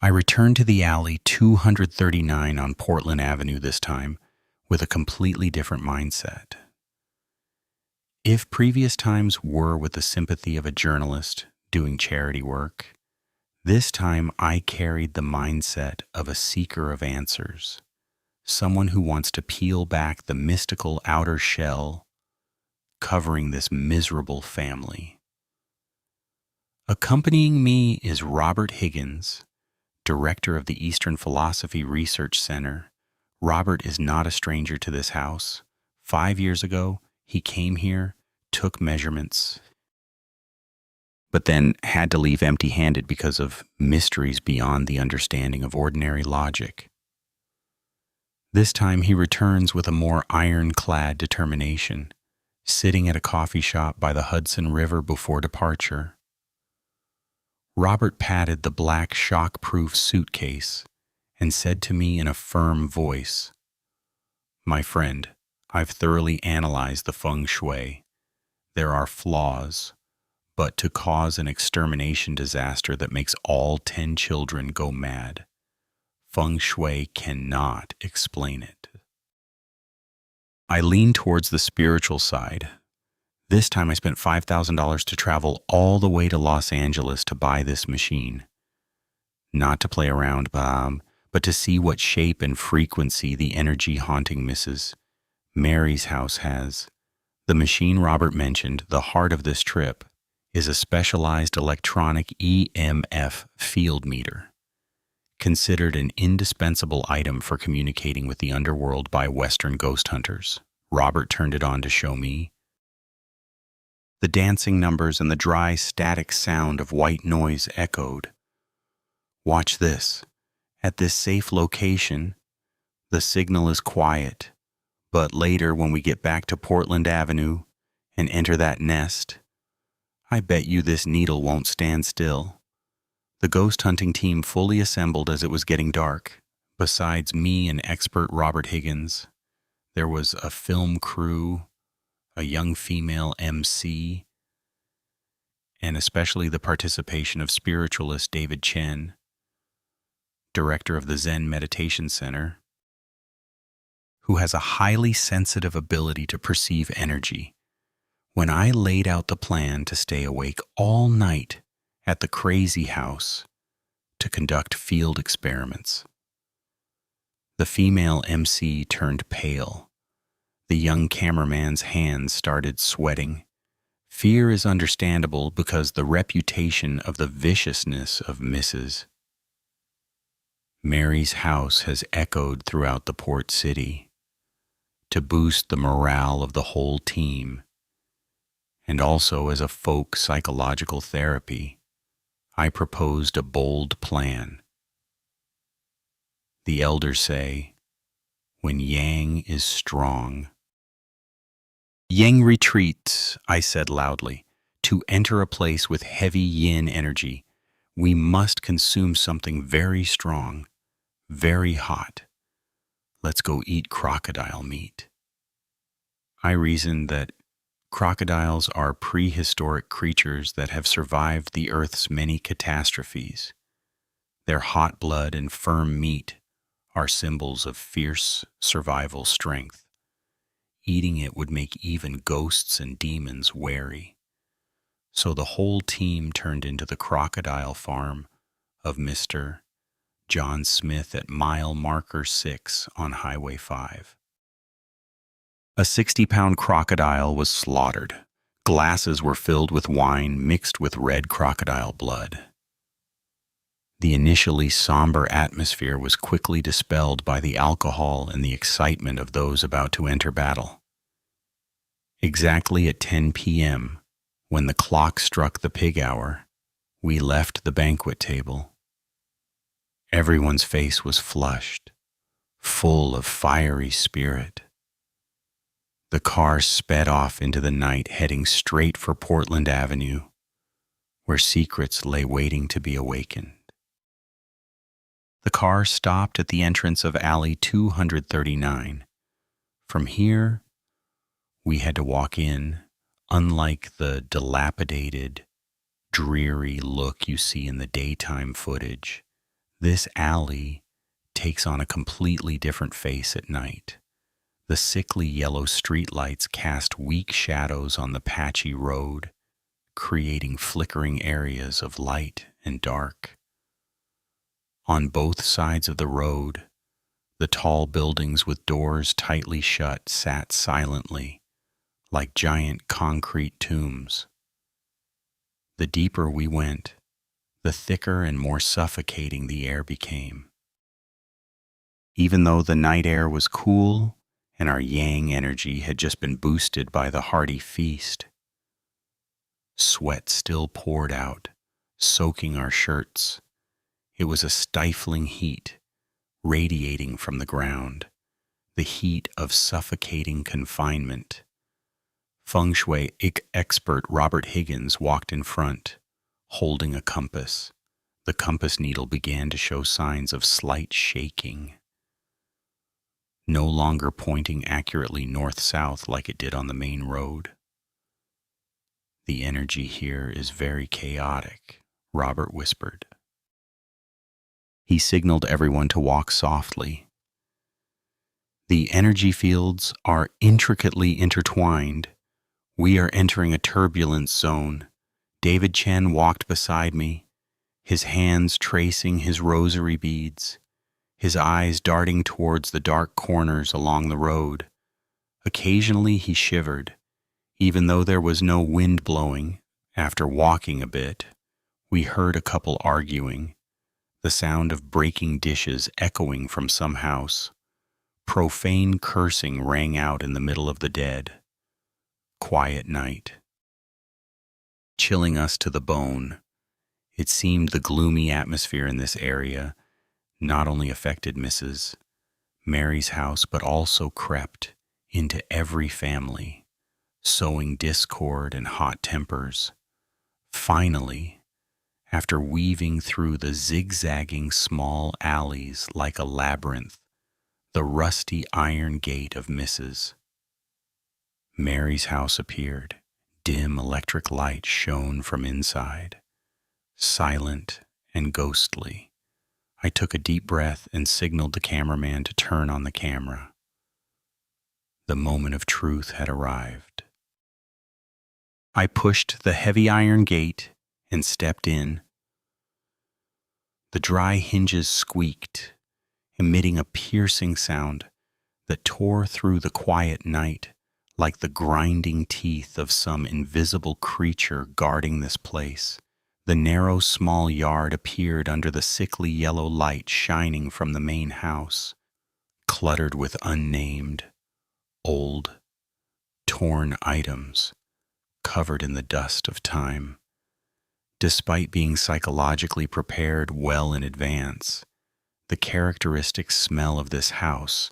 I returned to the alley 239 on Portland Avenue this time with a completely different mindset. If previous times were with the sympathy of a journalist doing charity work, this time I carried the mindset of a seeker of answers, someone who wants to peel back the mystical outer shell covering this miserable family. Accompanying me is Robert Higgins, director of the Eastern Philosophy Research Center. Robert is not a stranger to this house. 5 years ago, he came here, took measurements, but then had to leave empty-handed because of mysteries beyond the understanding of ordinary logic. This time he returns with a more ironclad determination, sitting at a coffee shop by the Hudson River before departure. Robert patted the black shock-proof suitcase and said to me in a firm voice, "My friend, I've thoroughly analyzed the feng shui. There are flaws, but to cause an extermination disaster that makes all 10 children go mad, feng shui cannot explain it." I leaned towards the spiritual side. This time I spent $5,000 to travel all the way to Los Angeles to buy this machine. Not to play around, but to see what shape and frequency the energy haunting Mrs. Mary's house has. The machine Robert mentioned, the heart of this trip, is a specialized electronic EMF field meter, considered an indispensable item for communicating with the underworld by Western ghost hunters. Robert turned it on to show me. The dancing numbers and the dry, static sound of white noise echoed. "Watch this. At this safe location, the signal is quiet, but later when we get back to Portland Avenue and enter that nest, I bet you this needle won't stand still." The ghost hunting team fully assembled as it was getting dark. Besides me and expert Robert Higgins, there was a film crew, a young female MC, and especially the participation of spiritualist David Chen, director of the Zen Meditation Center, who has a highly sensitive ability to perceive energy. When I laid out the plan to stay awake all night at the Crazy House to conduct field experiments, the female MC turned pale. The young cameraman's hands started sweating. Fear is understandable because the reputation of the viciousness of Mrs. Mary's house has echoed throughout the port city. To boost the morale of the whole team, and also as a folk psychological therapy, I proposed a bold plan. The elders say, when yang is strong, "Yang retreats," I said loudly. "To enter a place with heavy yin energy, we must consume something very strong, very hot. Let's go eat crocodile meat." I reasoned that crocodiles are prehistoric creatures that have survived the Earth's many catastrophes. Their hot blood and firm meat are symbols of fierce survival strength. Eating it would make even ghosts and demons wary. So the whole team turned into the crocodile farm of Mr. John Smith at mile marker 6 on Highway 5. A 60-pound crocodile was slaughtered. Glasses were filled with wine mixed with red crocodile blood. The initially somber atmosphere was quickly dispelled by the alcohol and the excitement of those about to enter battle. Exactly at 10 p.m., when the clock struck the pig hour, we left the banquet table. Everyone's face was flushed, full of fiery spirit. The car sped off into the night, heading straight for Portland Avenue, where secrets lay waiting to be awakened. The car stopped at the entrance of alley 239. From here, we had to walk in, unlike the dilapidated, dreary look you see in the daytime footage. This alley takes on a completely different face at night. The sickly yellow streetlights cast weak shadows on the patchy road, creating flickering areas of light and dark. On both sides of the road, the tall buildings with doors tightly shut sat silently, like giant concrete tombs. The deeper we went, the thicker and more suffocating the air became. Even though the night air was cool and our yang energy had just been boosted by the hearty feast, sweat still poured out, soaking our shirts. It was a stifling heat, radiating from the ground, the heat of suffocating confinement. Feng Shui expert Robert Higgins walked in front, holding a compass. The compass needle began to show signs of slight shaking, no longer pointing accurately north-south like it did on the main road. "The energy here is very chaotic," Robert whispered. He signaled everyone to walk softly. "The energy fields are intricately intertwined. We are entering a turbulence zone." David Chen walked beside me, his hands tracing his rosary beads, his eyes darting towards the dark corners along the road. Occasionally he shivered, even though there was no wind blowing. After walking a bit, we heard a couple arguing, the sound of breaking dishes echoing from some house. Profane cursing rang out in the middle of the dead, quiet night, chilling us to the bone. It seemed the gloomy atmosphere in this area not only affected Mrs. Mary's house, but also crept into every family, sowing discord and hot tempers. Finally, after weaving through the zigzagging small alleys like a labyrinth, the rusty iron gate of Mrs. Mary's house appeared. Dim electric light shone from inside, silent and ghostly. I took a deep breath and signaled the cameraman to turn on the camera. The moment of truth had arrived. I pushed the heavy iron gate and stepped in. The dry hinges squeaked, emitting a piercing sound that tore through the quiet night like the grinding teeth of some invisible creature guarding this place. The narrow, small yard appeared under the sickly yellow light shining from the main house, cluttered with unnamed, old, torn items covered in the dust of time. Despite being psychologically prepared well in advance, the characteristic smell of this house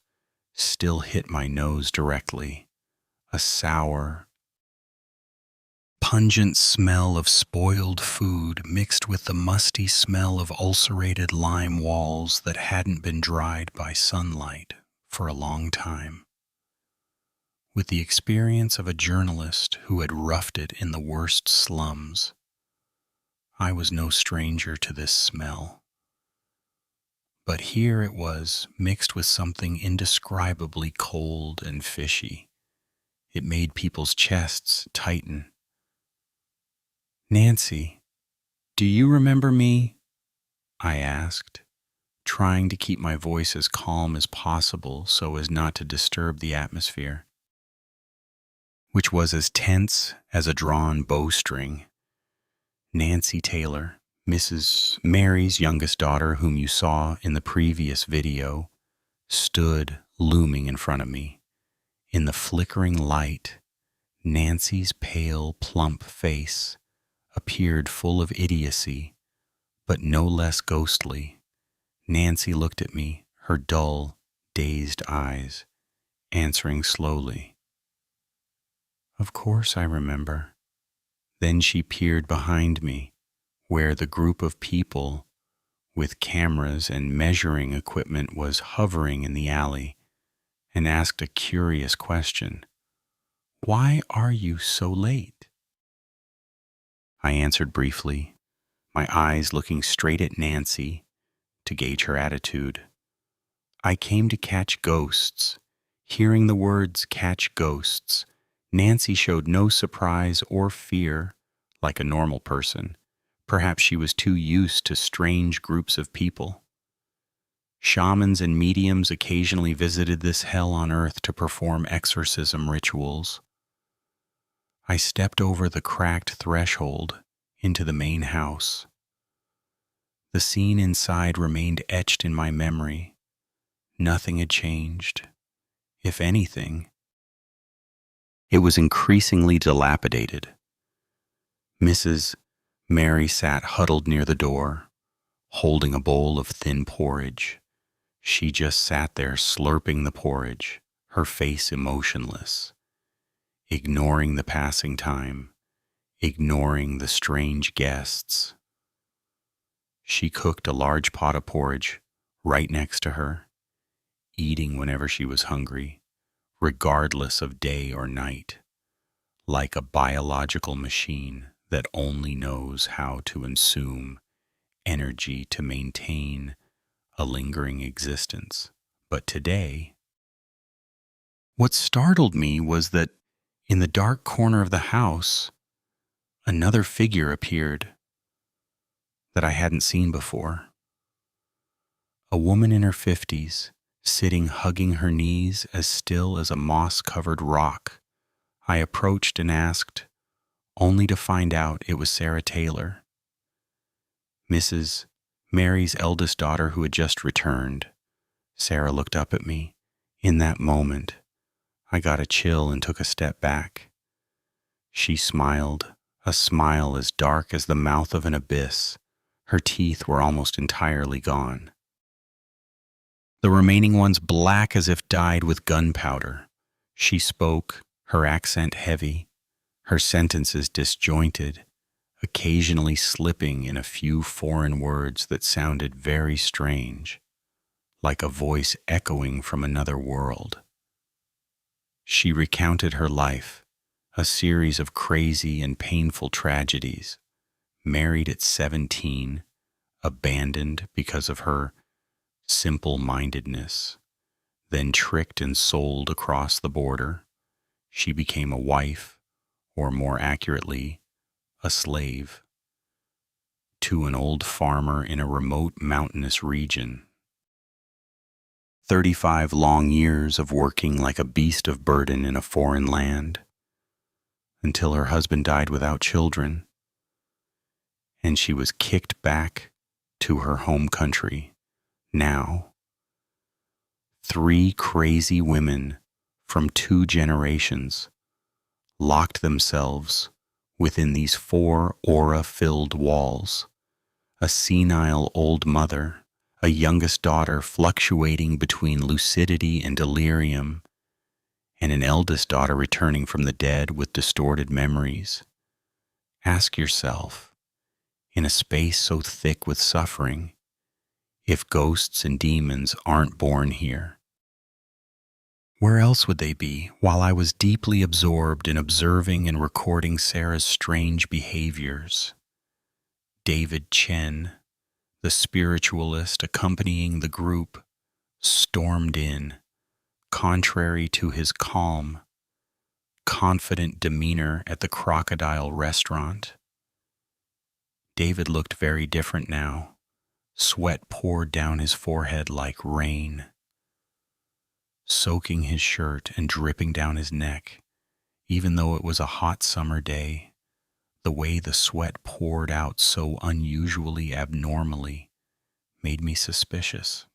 still hit my nose directly. A sour, pungent smell of spoiled food mixed with the musty smell of ulcerated lime walls that hadn't been dried by sunlight for a long time. With the experience of a journalist who had roughed it in the worst slums, I was no stranger to this smell. But here it was, mixed with something indescribably cold and fishy. It made people's chests tighten. "Nancy, do you remember me?" I asked, trying to keep my voice as calm as possible so as not to disturb the atmosphere, which was as tense as a drawn bowstring. Nancy Taylor, Mrs. Mary's youngest daughter, whom you saw in the previous video, stood looming in front of me. In the flickering light, Nancy's pale, plump face appeared full of idiocy, but no less ghostly. Nancy looked at me, her dull, dazed eyes, answering slowly, "Of course I remember." Then she peered behind me, where the group of people with cameras and measuring equipment was hovering in the alley, and asked a curious question. "Why are you so late?" I answered briefly, my eyes looking straight at Nancy, to gauge her attitude. "I came to catch ghosts." Hearing the words "catch ghosts," Nancy showed no surprise or fear like a normal person. Perhaps she was too used to strange groups of people. Shamans and mediums occasionally visited this hell on earth to perform exorcism rituals. I stepped over the cracked threshold into the main house. The scene inside remained etched in my memory. Nothing had changed. If anything, it was increasingly dilapidated. Mrs. Mary sat huddled near the door, holding a bowl of thin porridge. She just sat there slurping the porridge, her face emotionless, ignoring the passing time, ignoring the strange guests. She cooked a large pot of porridge right next to her, eating whenever she was hungry, regardless of day or night, like a biological machine that only knows how to consume energy to maintain a lingering existence. But today, what startled me was that in the dark corner of the house, another figure appeared that I hadn't seen before. A woman in her 50s, sitting hugging her knees as still as a moss-covered rock. I approached and asked, only to find out it was Sarah Taylor, Mrs. Mary's eldest daughter who had just returned. Sarah looked up at me. In that moment, I got a chill and took a step back. She smiled, a smile as dark as the mouth of an abyss. Her teeth were almost entirely gone, the remaining ones black as if dyed with gunpowder. She spoke, her accent heavy, her sentences disjointed, occasionally slipping in a few foreign words that sounded very strange, like a voice echoing from another world. She recounted her life, a series of crazy and painful tragedies. Married at 17, abandoned because of her simple-mindedness, then tricked and sold across the border. She became a wife, or more accurately, a slave, to an old farmer in a remote mountainous region. 35 long years of working like a beast of burden in a foreign land, until her husband died without children, and she was kicked back to her home country. Now, 3 crazy women from 2 generations locked themselves within these 4 aura-filled walls. A senile old mother, a youngest daughter fluctuating between lucidity and delirium, and an eldest daughter returning from the dead with distorted memories. Ask yourself, in a space so thick with suffering, if ghosts and demons aren't born here. Where else would they be while I was deeply absorbed in observing and recording Sarah's strange behaviors? David Chen, the spiritualist accompanying the group, stormed in, contrary to his calm, confident demeanor at the Crocodile restaurant. David looked very different now. Sweat poured down his forehead like rain, soaking his shirt and dripping down his neck. Even though it was a hot summer day, the way the sweat poured out so unusually abnormally made me suspicious.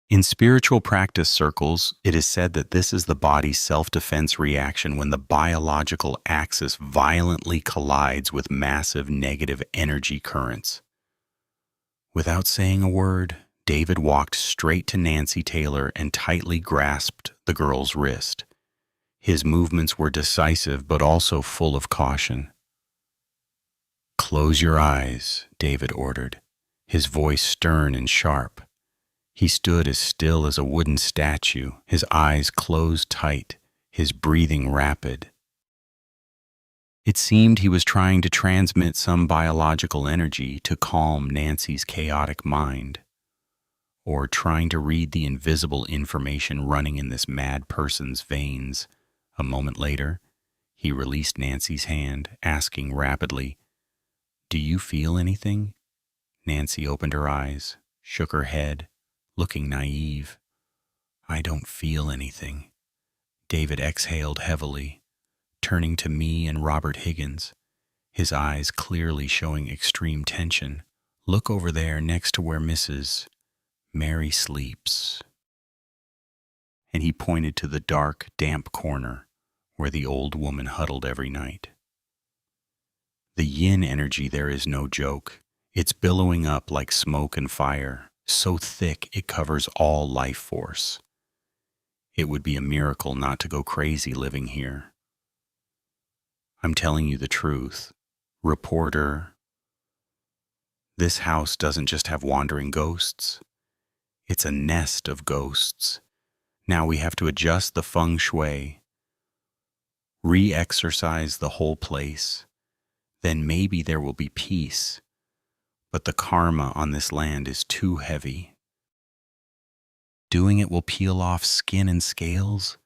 In spiritual practice circles, it is said that this is the body's self-defense reaction when the biological axis violently collides with massive negative energy currents. Without saying a word, David walked straight to Nancy Taylor and tightly grasped the girl's wrist. His movements were decisive but also full of caution. "Close your eyes," David ordered, his voice stern and sharp. He stood as still as a wooden statue, his eyes closed tight, his breathing rapid. It seemed he was trying to transmit some biological energy to calm Nancy's chaotic mind, or trying to read the invisible information running in this mad person's veins. A moment later, he released Nancy's hand, asking rapidly, "Do you feel anything?" Nancy opened her eyes, shook her head, looking naive. "I don't feel anything." David exhaled heavily, turning to me and Robert Higgins, his eyes clearly showing extreme tension. "Look over there next to where Mrs. Mary sleeps." And he pointed to the dark, damp corner where the old woman huddled every night. The yin energy there is no joke. It's billowing up like smoke and fire, so thick it covers all life force. It would be a miracle not to go crazy living here. I'm telling you the truth, reporter. This house doesn't just have wandering ghosts. It's a nest of ghosts. Now we have to adjust the feng shui, re-exercise the whole place. Then maybe there will be peace. But the karma on this land is too heavy. Doing it will peel off skin and scales.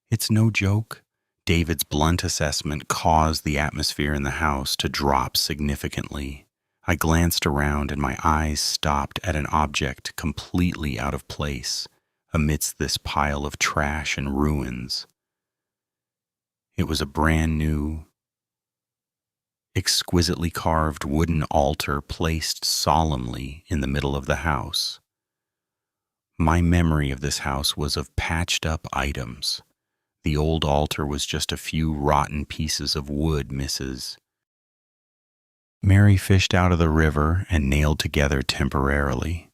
It's no joke. David's blunt assessment caused the atmosphere in the house to drop significantly. I glanced around and my eyes stopped at an object completely out of place amidst this pile of trash and ruins. It was a brand new, exquisitely carved wooden altar placed solemnly in the middle of the house. My memory of this house was of patched-up items. The old altar was just a few rotten pieces of wood Mrs. Mary fished out of the river and nailed together temporarily.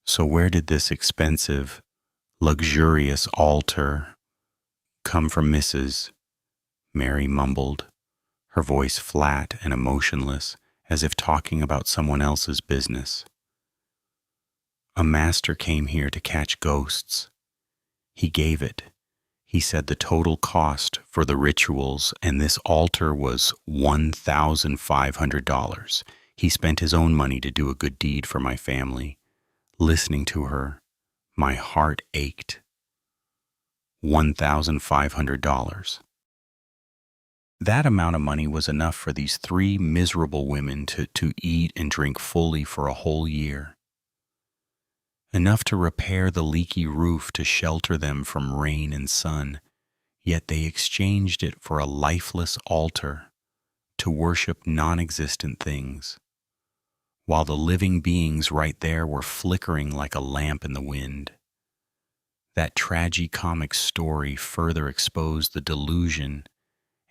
So where did this expensive, luxurious altar come from? Mrs. Mary mumbled, her voice flat and emotionless, as if talking about someone else's business. "A master came here to catch ghosts. He gave it. He said the total cost for the rituals and this altar was $1,500. He spent his own money to do a good deed for my family." Listening to her, my heart ached. $1,500. That amount of money was enough for these three miserable women to eat and drink fully for a whole year. Enough to repair the leaky roof to shelter them from rain and sun, yet they exchanged it for a lifeless altar to worship non-existent things, while the living beings right there were flickering like a lamp in the wind. That tragicomic story further exposed the delusion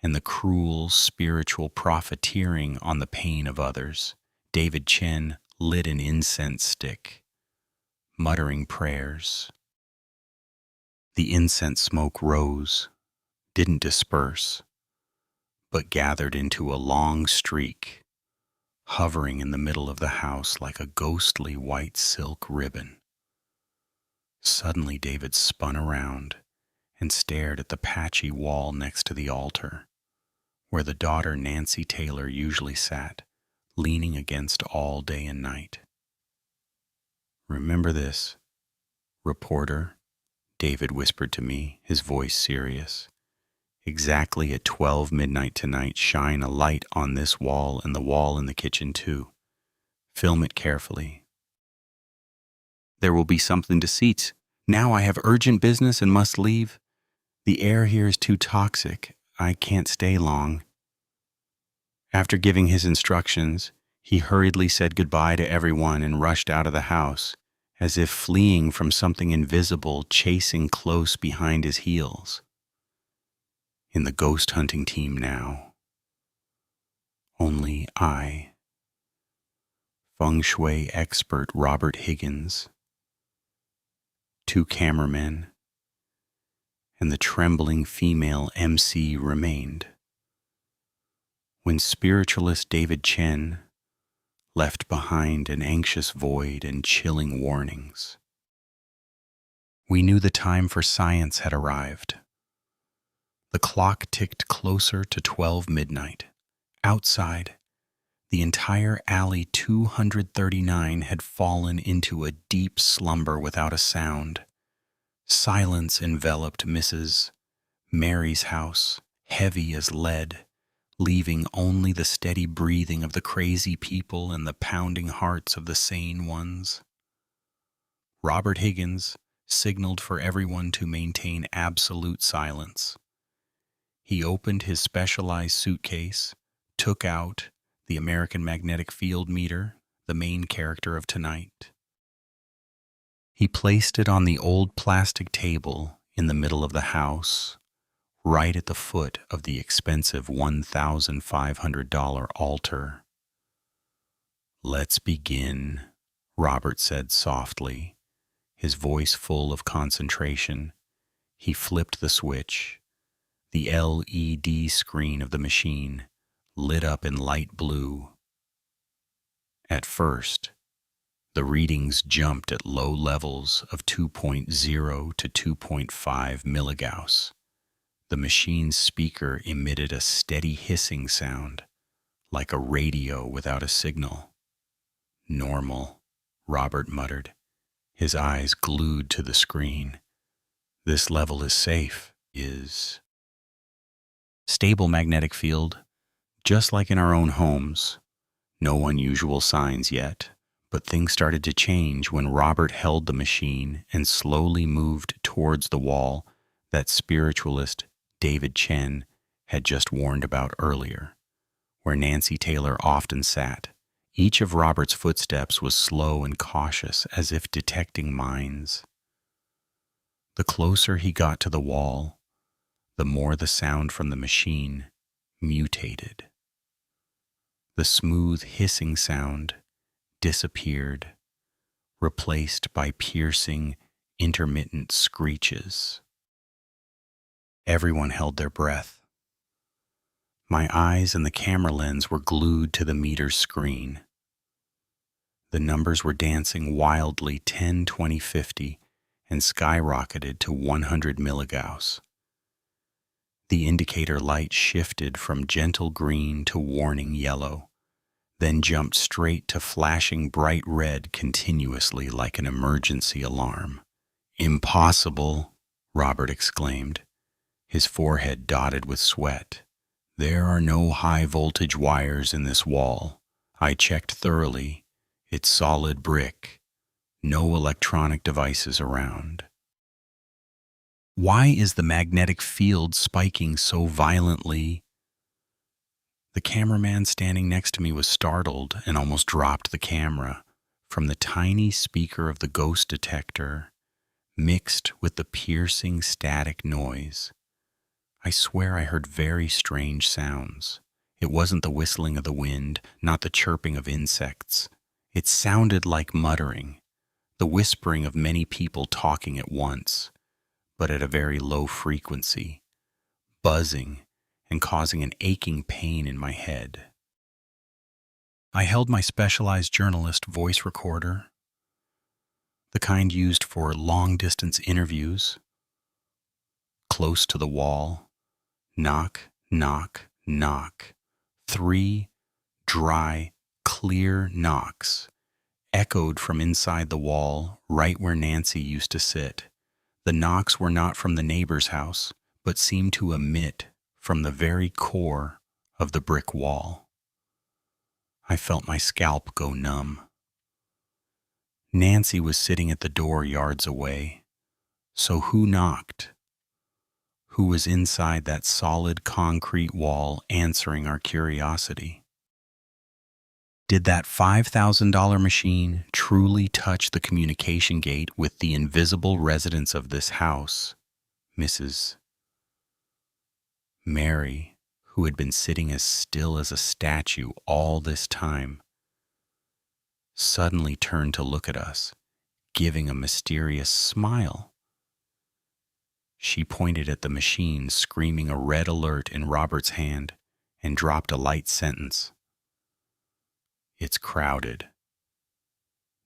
and the cruel spiritual profiteering on the pain of others. David Chen lit an incense stick, muttering prayers. The incense smoke rose, didn't disperse, but gathered into a long streak, hovering in the middle of the house like a ghostly white silk ribbon. Suddenly David spun around and stared at the patchy wall next to the altar, where the daughter Nancy Taylor usually sat, leaning against all day and night. "Remember this, reporter," David whispered to me, his voice serious. "Exactly at 12 midnight tonight, shine a light on this wall and the wall in the kitchen too. Film it carefully. There will be something to see. Now I have urgent business and must leave. The air here is too toxic. I can't stay long." After giving his instructions, he hurriedly said goodbye to everyone and rushed out of the house, as if fleeing from something invisible chasing close behind his heels. In the ghost hunting team now, only I, feng shui expert Robert Higgins, 2 cameramen, and the trembling female MC remained. When spiritualist David Chen left behind an anxious void and chilling warnings, we knew the time for science had arrived. The clock ticked closer to 12 midnight. Outside, the entire alley 239 had fallen into a deep slumber without a sound. Silence enveloped Mrs. Mary's house, heavy as lead, leaving only the steady breathing of the crazy people and the pounding hearts of the sane ones. Robert Higgins signaled for everyone to maintain absolute silence. He opened his specialized suitcase, took out the American Magnetic Field Meter, the main character of tonight. He placed it on the old plastic table in the middle of the house, right at the foot of the expensive $1,500 altar. "Let's begin," Robert said softly, his voice full of concentration. He flipped the switch. The LED screen of the machine lit up in light blue. At first, the readings jumped at low levels of 2.0 to 2.5 milligauss. The machine's speaker emitted a steady hissing sound, like a radio without a signal. "Normal," Robert muttered, his eyes glued to the screen. "This level is safe, is stable magnetic field, just like in our own homes. No unusual signs yet, but things started to change when Robert held the machine and slowly moved towards the wall that spiritualist David Chen had just warned about earlier, where Nancy Taylor often sat. Each of Robert's footsteps was slow and cautious, as if detecting minds. The closer he got to the wall, the more the sound from the machine mutated. The smooth hissing sound disappeared, replaced by piercing, intermittent screeches. Everyone held their breath. My eyes and the camera lens were glued to the meter's screen. The numbers were dancing wildly 10, 20, 50, and skyrocketed to 100 milligauss. The indicator light shifted from gentle green to warning yellow, then jumped straight to flashing bright red continuously like an emergency alarm. "Impossible," Robert exclaimed, his forehead dotted with sweat. "There are no high-voltage wires in this wall. I checked thoroughly. It's solid brick. No electronic devices around." "Why is the magnetic field spiking so violently?" The cameraman standing next to me was startled and almost dropped the camera. From the tiny speaker of the ghost detector, mixed with the piercing static noise, I swear I heard very strange sounds. It wasn't the whistling of the wind, not the chirping of insects. It sounded like muttering, the whispering of many people talking at once, but at a very low frequency, buzzing and causing an aching pain in my head. I held my specialized journalist voice recorder, the kind used for long-distance interviews, close to the wall. Knock, knock, knock. 3 dry, clear knocks echoed from inside the wall, right where Nancy used to sit. The knocks were not from the neighbor's house, but seemed to emit from the very core of the brick wall. I felt my scalp go numb. Nancy was sitting at the door yards away. So who knocked? Who was inside that solid concrete wall answering our curiosity? Did that $5,000 machine truly touch the communication gate with the invisible residents of this house? Mrs. Mary, who had been sitting as still as a statue all this time, suddenly turned to look at us, giving a mysterious smile. She pointed at the machine, screaming a red alert in Robert's hand, and dropped a light sentence. "It's crowded.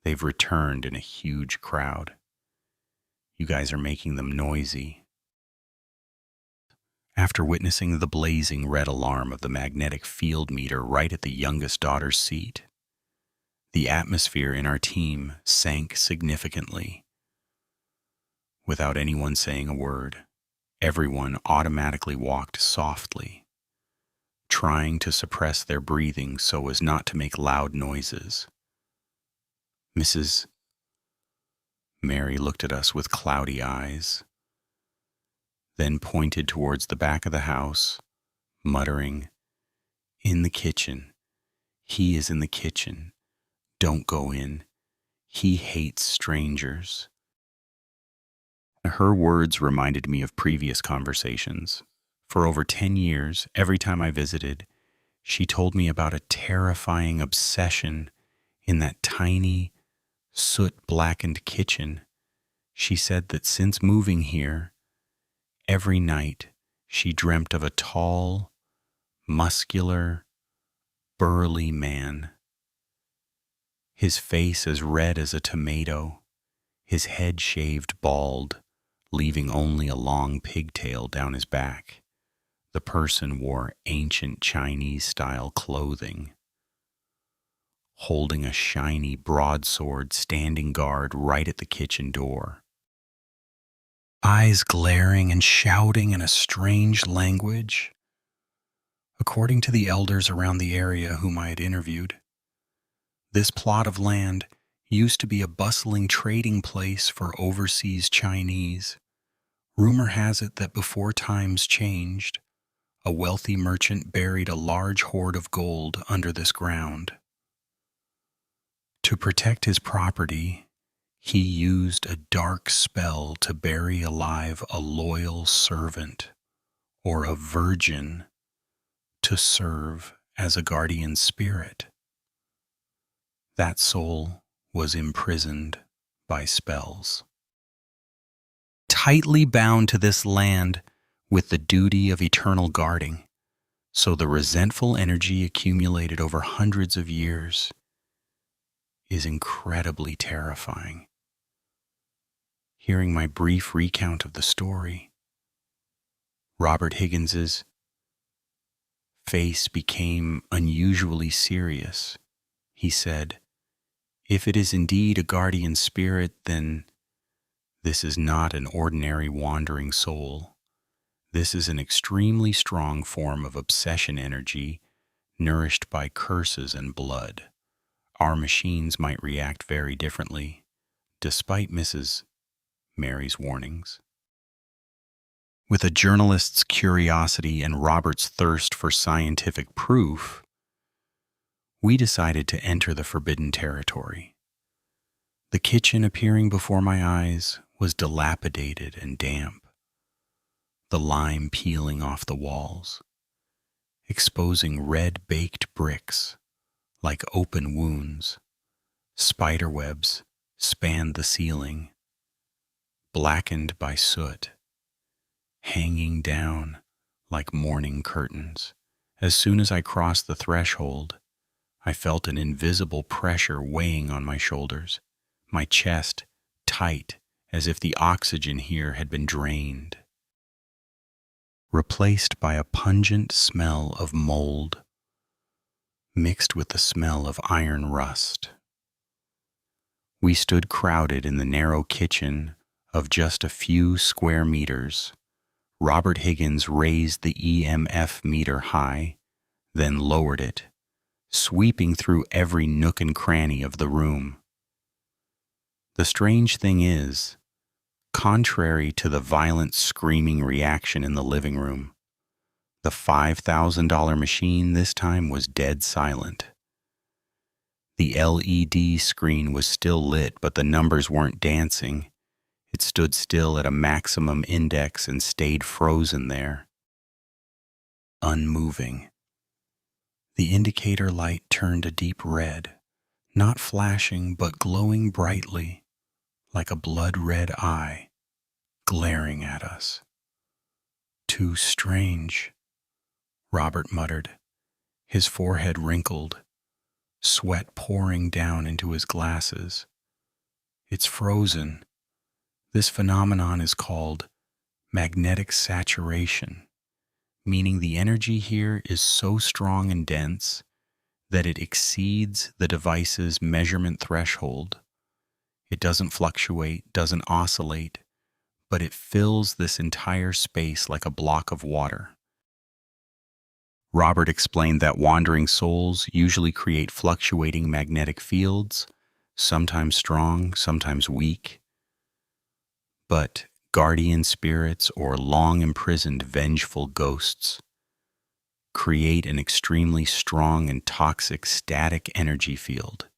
They've returned in a huge crowd. You guys are making them noisy." After witnessing the blazing red alarm of the magnetic field meter right at the youngest daughter's seat, the atmosphere in our team sank significantly. Without anyone saying a word, everyone automatically walked softly, trying to suppress their breathing so as not to make loud noises. Mrs. Mary looked at us with cloudy eyes, then pointed towards the back of the house, muttering, "In the kitchen. He is in the kitchen. Don't go in. He hates strangers." Her words reminded me of previous conversations. For over 10 years, every time I visited, she told me about a terrifying obsession in that tiny, soot-blackened kitchen. She said that since moving here, every night she dreamt of a tall, muscular, burly man. His face as red as a tomato, his head shaved bald, leaving only a long pigtail down his back. The person wore ancient Chinese-style clothing, holding a shiny broadsword standing guard right at the kitchen door. Eyes glaring and shouting in a strange language. According to the elders around the area whom I had interviewed, this plot of land used to be a bustling trading place for overseas Chinese. Rumor has it that before times changed, a wealthy merchant buried a large hoard of gold under this ground. To protect his property, he used a dark spell to bury alive a loyal servant or a virgin to serve as a guardian spirit. That soul was imprisoned by spells, tightly bound to this land with the duty of eternal guarding, so the resentful energy accumulated over hundreds of years is incredibly terrifying. Hearing my brief recount of the story, Robert Higgins's face became unusually serious. He said, "If it is indeed a guardian spirit, then this is not an ordinary wandering soul. This is an extremely strong form of obsession energy nourished by curses and blood. Our machines might react very differently, despite Mrs. Mary's warnings." With a journalist's curiosity and Robert's thirst for scientific proof, we decided to enter the forbidden territory. The kitchen appearing before my eyes was dilapidated and damp, the lime peeling off the walls, exposing red baked bricks like open wounds. Spider webs spanned the ceiling, blackened by soot, hanging down like mourning curtains. As soon as I crossed the threshold, I felt an invisible pressure weighing on my shoulders, my chest tight as if the oxygen here had been drained, replaced by a pungent smell of mold, mixed with the smell of iron rust. We stood crowded in the narrow kitchen of just a few square meters. Robert Higgins raised the EMF meter high, then lowered it, sweeping through every nook and cranny of the room. The strange thing is, contrary to the violent screaming reaction in the living room, the $5,000 machine this time was dead silent. The LED screen was still lit, but the numbers weren't dancing. It stood still at a maximum index and stayed frozen there, unmoving. The indicator light turned a deep red, not flashing but glowing brightly, like a blood-red eye, glaring at us. "Too strange," Robert muttered, his forehead wrinkled, sweat pouring down into his glasses. "It's frozen. This phenomenon is called magnetic saturation. meaning the energy here is so strong and dense that it exceeds the device's measurement threshold. It doesn't fluctuate, doesn't oscillate, but it fills this entire space like a block of water. Robert explained that wandering souls usually create fluctuating magnetic fields, sometimes strong, sometimes weak. But guardian spirits or long imprisoned vengeful ghosts create an extremely strong and toxic static energy field.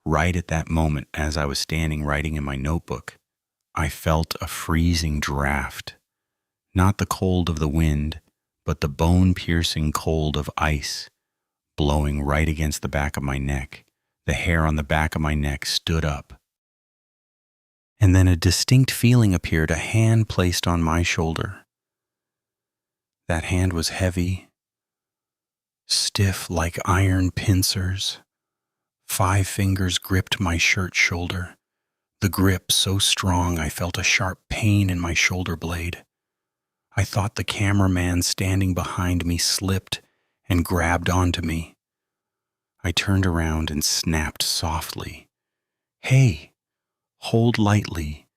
Right at that moment, as I was standing writing in my notebook, I felt a freezing draft, not the cold of the wind, but the bone-piercing cold of ice blowing right against the back of my neck. The hair on the back of my neck stood up. And then a distinct feeling appeared, a hand placed on my shoulder. That hand was heavy, stiff like iron pincers. 5 fingers gripped my shirt shoulder, the grip so strong I felt a sharp pain in my shoulder blade. I thought the cameraman standing behind me slipped and grabbed onto me. I turned around and snapped softly, "Hey, hold lightly.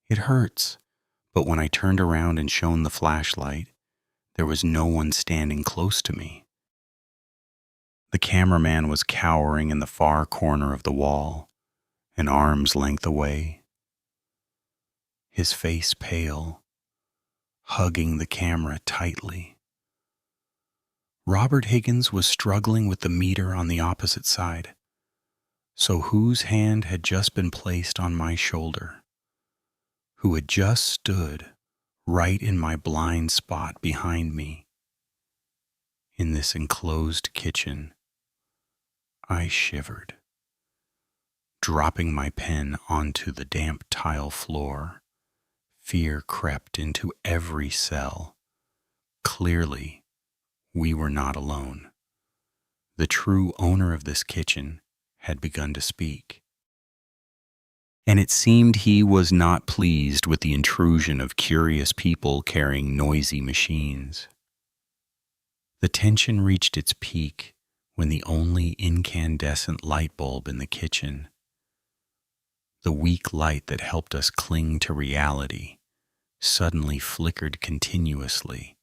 It hurts." But when I turned around and shone the flashlight, there was no one standing close to me. The cameraman was cowering in the far corner of the wall, an arm's length away, his face pale, hugging the camera tightly. Robert Higgins was struggling with the meter on the opposite side. So whose hand had just been placed on my shoulder? Who had just stood right in my blind spot behind me? In this enclosed kitchen, I shivered. Dropping my pen onto the damp tile floor, fear crept into every cell. Clearly, we were not alone. The true owner of this kitchen had begun to speak. And it seemed he was not pleased with the intrusion of curious people carrying noisy machines. The tension reached its peak when the only incandescent light bulb in the kitchen, the weak light that helped us cling to reality, suddenly flickered continuously.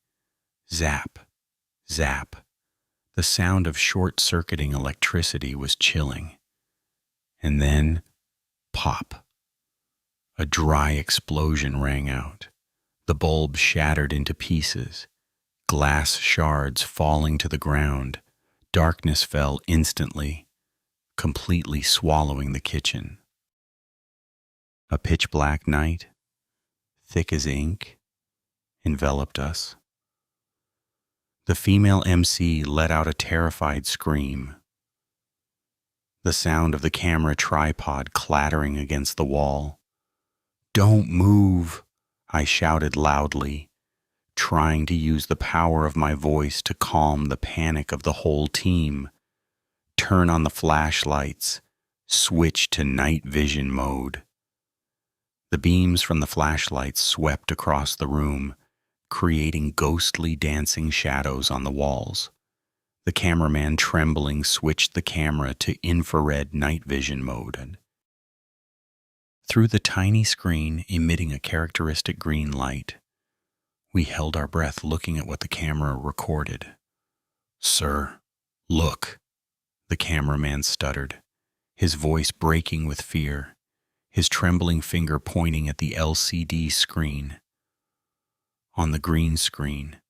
Zap, zap. The sound of short-circuiting electricity was chilling. And then, pop. A dry explosion rang out. The bulb shattered into pieces, glass shards falling to the ground. Darkness fell instantly, completely swallowing the kitchen. A pitch-black night, thick as ink, enveloped us. The female MC let out a terrified scream. The sound of the camera tripod clattering against the wall. "Don't move," I shouted loudly, trying to use the power of my voice to calm the panic of the whole team. Turn on the flashlights, switch to night vision mode. The beams from the flashlights swept across the room, creating ghostly dancing shadows on the walls. The cameraman, trembling, switched the camera to infrared night vision mode. Through the tiny screen emitting a characteristic green light, we held our breath looking at what the camera recorded. "Sir, look," the cameraman stuttered, his voice breaking with fear, his trembling finger pointing at the LCD screen. On the green screen,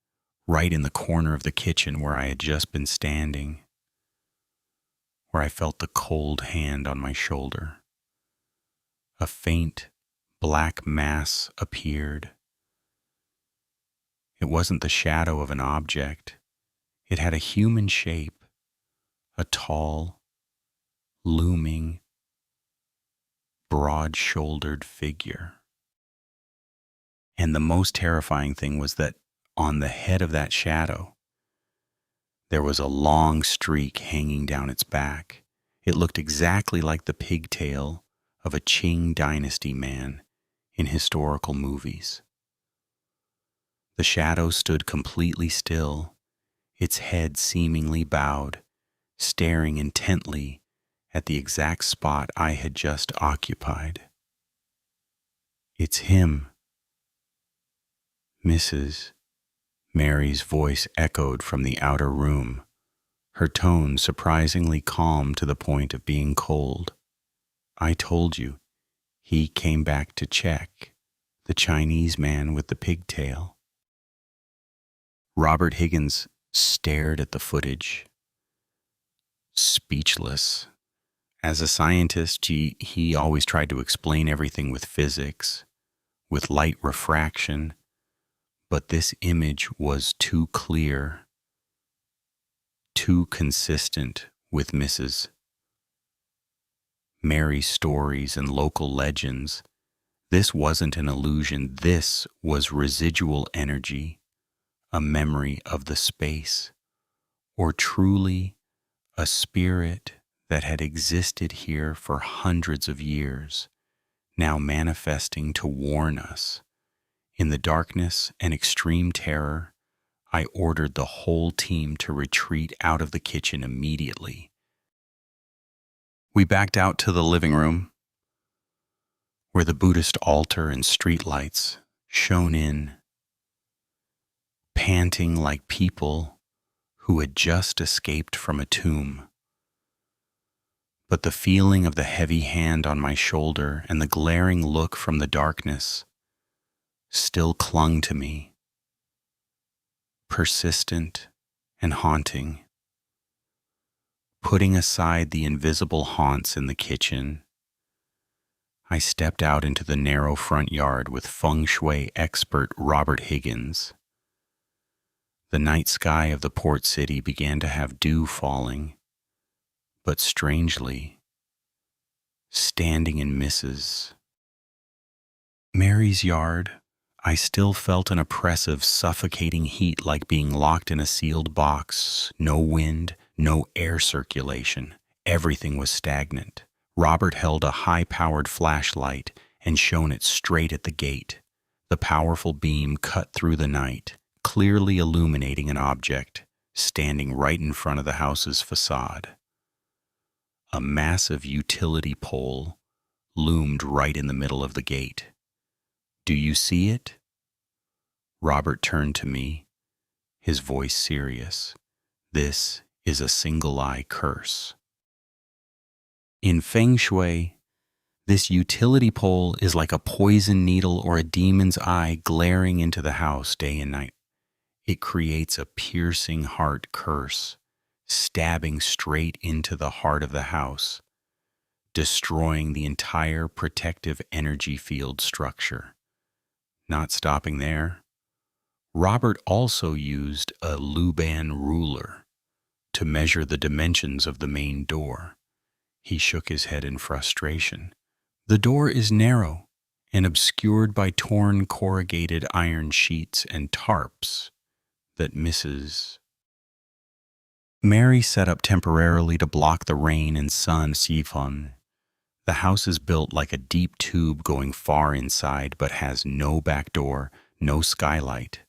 right in the corner of the kitchen where I had just been standing, where I felt the cold hand on my shoulder, a faint black mass appeared. It wasn't the shadow of an object. It had a human shape, a tall, looming, broad-shouldered figure. And the most terrifying thing was that on the head of that shadow, there was a long streak hanging down its back. It looked exactly like the pigtail of a Qing dynasty man in historical movies. The shadow stood completely still, its head seemingly bowed, staring intently at the exact spot I had just occupied. "It's him, Mrs." Mary's voice echoed from the outer room, her tone surprisingly calm to the point of being cold. "I told you, he came back to check. The Chinese man with the pigtail." Robert Higgins stared at the footage, speechless. As a scientist, he always tried to explain everything with physics, with light refraction, but this image was too clear, too consistent with Mrs. Mary's stories and local legends. This wasn't an illusion, this was residual energy, a memory of the space, or truly a spirit that had existed here for hundreds of years, now manifesting to warn us. In the darkness and extreme terror, I ordered the whole team to retreat out of the kitchen immediately. We backed out to the living room, where the Buddhist altar and streetlights shone in, panting like people who had just escaped from a tomb. But the feeling of the heavy hand on my shoulder and the glaring look from the darkness still clung to me, persistent and haunting. Putting aside the invisible haunts in the kitchen, I stepped out into the narrow front yard with feng shui expert Robert Higgins. The night sky of the port city began to have dew falling, but strangely, standing in Mrs. Mary's yard, I still felt an oppressive, suffocating heat like being locked in a sealed box. No wind, no air circulation. Everything was stagnant. Robert held a high-powered flashlight and shone it straight at the gate. The powerful beam cut through the night, clearly illuminating an object standing right in front of the house's facade. A massive utility pole loomed right in the middle of the gate. "Do you see it?" Robert turned to me, his voice serious. "This is a single-eye curse." In Feng Shui, this utility pole is like a poison needle or a demon's eye glaring into the house day and night. It creates a piercing heart curse, stabbing straight into the heart of the house, destroying the entire protective energy field structure. Not stopping there, Robert also used a Luban ruler to measure the dimensions of the main door. He shook his head in frustration. "The door is narrow and obscured by torn corrugated iron sheets and tarps that Mrs. Mary set up temporarily to block the rain and sun siphon. The house is built like a deep tube going far inside but has no back door, no skylight.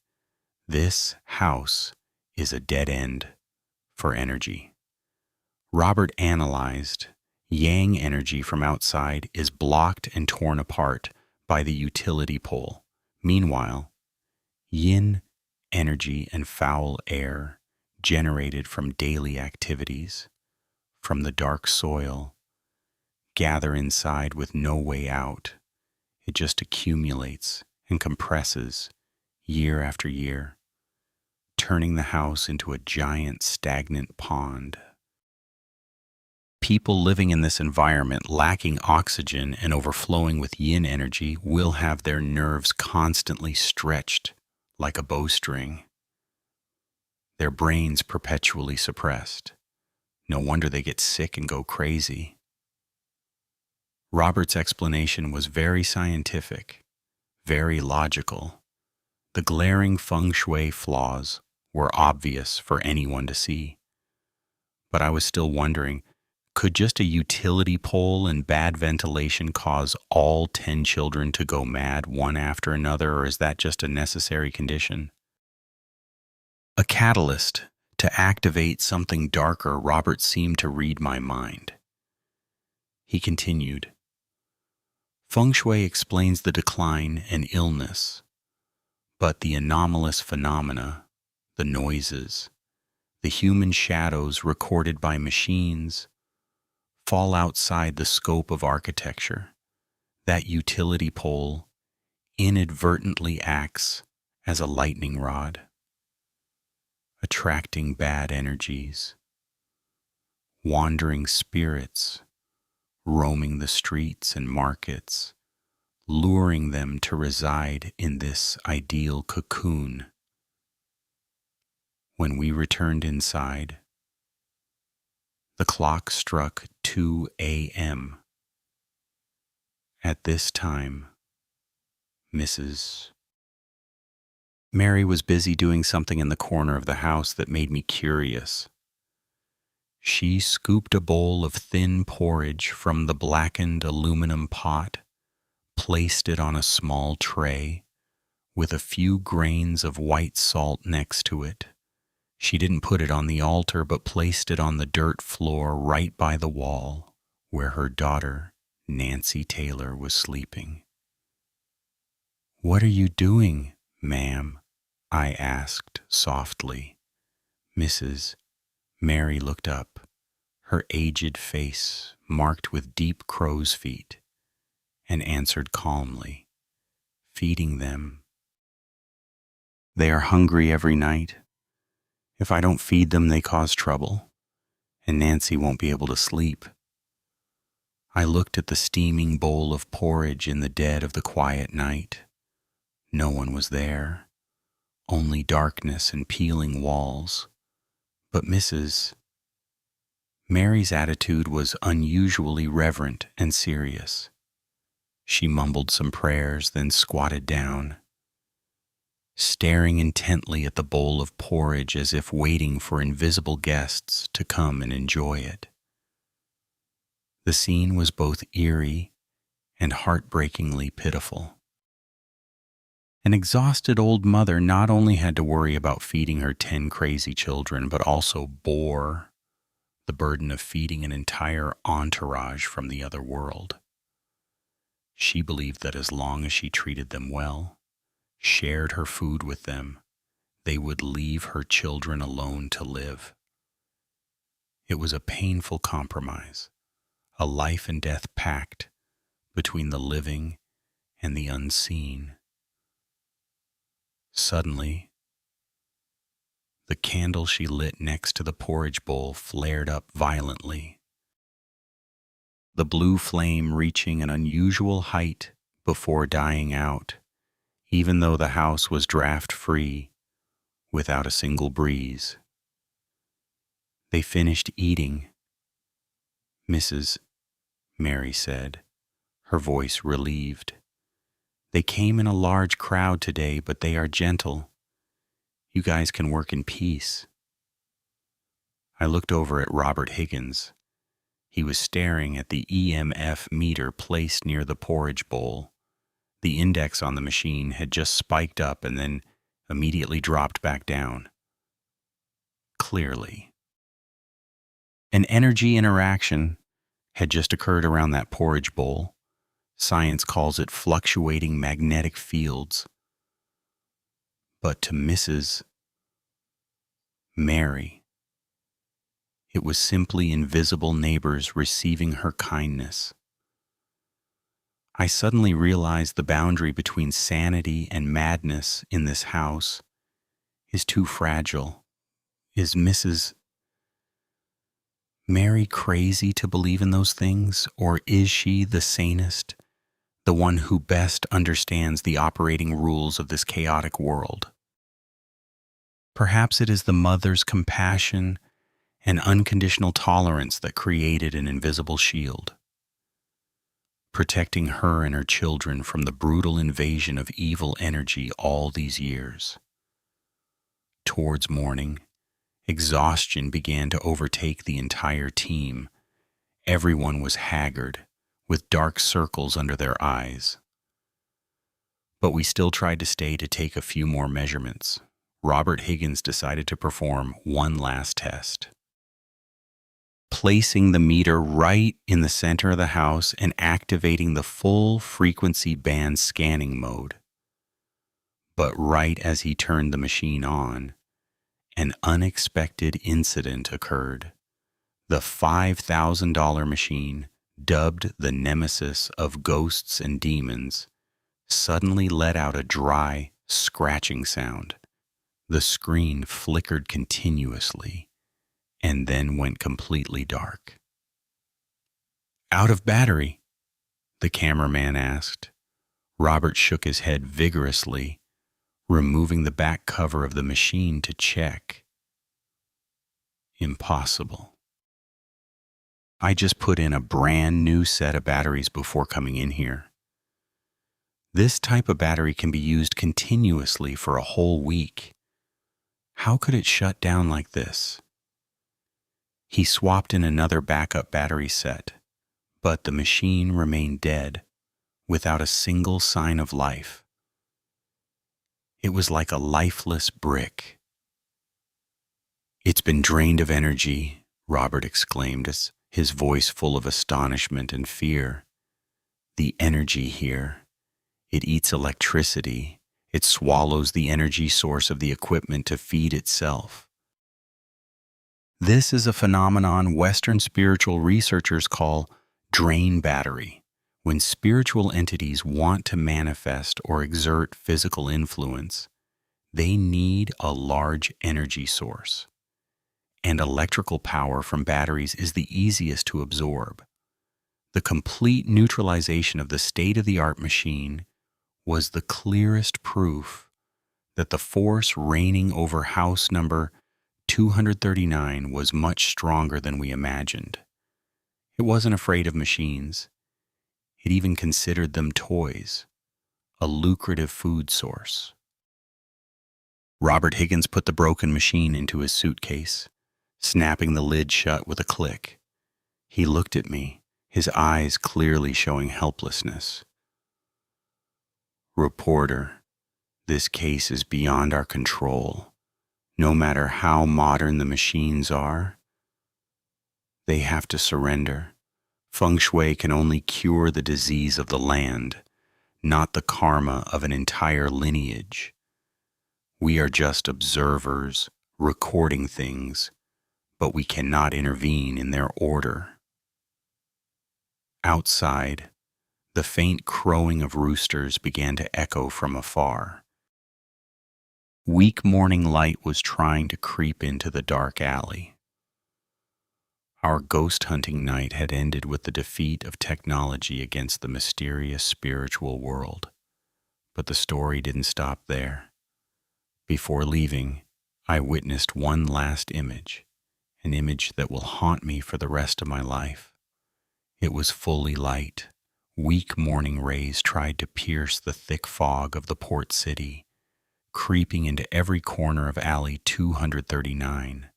This house is a dead end for energy." Robert analyzed. Yang energy from outside is blocked and torn apart by the utility pole. Meanwhile, yin energy and foul air generated from daily activities, from the dark soil, gather inside with no way out. It just accumulates and compresses year after year, turning the house into a giant stagnant pond. People living in this environment, lacking oxygen and overflowing with yin energy, will have their nerves constantly stretched like a bowstring, their brains perpetually suppressed. No wonder they get sick and go crazy. Robert's explanation was very scientific, very logical. The glaring feng shui flaws were obvious for anyone to see. But I was still wondering, could just a utility pole and bad ventilation cause all 10 children to go mad one after another, or is that just a necessary condition? A catalyst to activate something darker. Robert seemed to read my mind. He continued, Feng Shui explains the decline and illness, but the anomalous phenomena, the noises, the human shadows recorded by machines, fall outside the scope of architecture. That utility pole inadvertently acts as a lightning rod, attracting bad energies, wandering spirits, roaming the streets and markets, luring them to reside in this ideal cocoon. When we returned inside, the clock struck 2 a.m. At this time, Mrs. Mary was busy doing something in the corner of the house that made me curious. She scooped a bowl of thin porridge from the blackened aluminum pot, placed it on a small tray, with a few grains of white salt next to it. She didn't put it on the altar, but placed it on the dirt floor right by the wall, where her daughter, Nancy Taylor, was sleeping. "What are you doing, ma'am?" I asked softly. Mrs. Mary looked up, her aged face marked with deep crow's feet, and answered calmly, "Feeding them. They are hungry every night. If I don't feed them, they cause trouble, and Nancy won't be able to sleep." I looked at the steaming bowl of porridge in the dead of the quiet night. No one was there, only darkness and peeling walls. But Mrs. Mary's attitude was unusually reverent and serious. She mumbled some prayers, then squatted down, staring intently at the bowl of porridge as if waiting for invisible guests to come and enjoy it. The scene was both eerie and heartbreakingly pitiful. An exhausted old mother not only had to worry about feeding her 10 crazy children, but also bore the burden of feeding an entire entourage from the other world. She believed that as long as she treated them well, shared her food with them, they would leave her children alone to live. It was a painful compromise, a life and death pact between the living and the unseen. Suddenly, the candle she lit next to the porridge bowl flared up violently, the blue flame reaching an unusual height before dying out, even though the house was draft-free, without a single breeze. They finished eating, Mrs. Mary said, her voice relieved. "They came in a large crowd today, but they are gentle. You guys can work in peace." I looked over at Robert Higgins. He was staring at the EMF meter placed near the porridge bowl. The index on the machine had just spiked up and then immediately dropped back down. Clearly, an energy interaction had just occurred around that porridge bowl. Science calls it fluctuating magnetic fields. But to Mrs. Mary, it was simply invisible neighbors receiving her kindness. I suddenly realized the boundary between sanity and madness in this house is too fragile. Is Mrs. Mary crazy to believe in those things, or is she the sanest, the one who best understands the operating rules of this chaotic world? Perhaps it is the mother's compassion and unconditional tolerance that created an invisible shield, protecting her and her children from the brutal invasion of evil energy all these years. Towards morning, exhaustion began to overtake the entire team. Everyone was haggard, with dark circles under their eyes. But we still tried to stay to take a few more measurements. Robert Higgins decided to perform one last test. Placing the meter right in the center of the house and activating the full frequency band scanning mode. But right as he turned the machine on, an unexpected incident occurred. The $5,000 machine, dubbed the nemesis of ghosts and demons, suddenly let out a dry, scratching sound. The screen flickered continuously and then went completely dark. "Out of battery?" the cameraman asked. Robert shook his head vigorously, removing the back cover of the machine to check. "Impossible. I just put in a brand new set of batteries before coming in here. This type of battery can be used continuously for a whole week. How could it shut down like this?" He swapped in another backup battery set, but the machine remained dead, without a single sign of life. It was like a lifeless brick. "It's been drained of energy," Robert exclaimed, his voice full of astonishment and fear. "The energy here. It eats electricity. It swallows the energy source of the equipment to feed itself. This is a phenomenon Western spiritual researchers call drain battery. When spiritual entities want to manifest or exert physical influence, they need a large energy source. And electrical power from batteries is the easiest to absorb. The complete neutralization of the state-of-the-art machine was the clearest proof that the force reigning over house number 239 was much stronger than we imagined. It wasn't afraid of machines. It even considered them toys, a lucrative food source. Robert Higgins put the broken machine into his suitcase, snapping the lid shut with a click. He looked at me, his eyes clearly showing helplessness. "Reporter, this case is beyond our control. No matter how modern the machines are, they have to surrender. Feng Shui can only cure the disease of the land, not the karma of an entire lineage. We are just observers, recording things, but we cannot intervene in their order." Outside, the faint crowing of roosters began to echo from afar. Weak morning light was trying to creep into the dark alley. Our ghost hunting night had ended with the defeat of technology against the mysterious spiritual world. But the story didn't stop there. Before leaving, I witnessed one last image, an image that will haunt me for the rest of my life. It was fully light. Weak morning rays tried to pierce the thick fog of the port city, creeping into every corner of alley 239.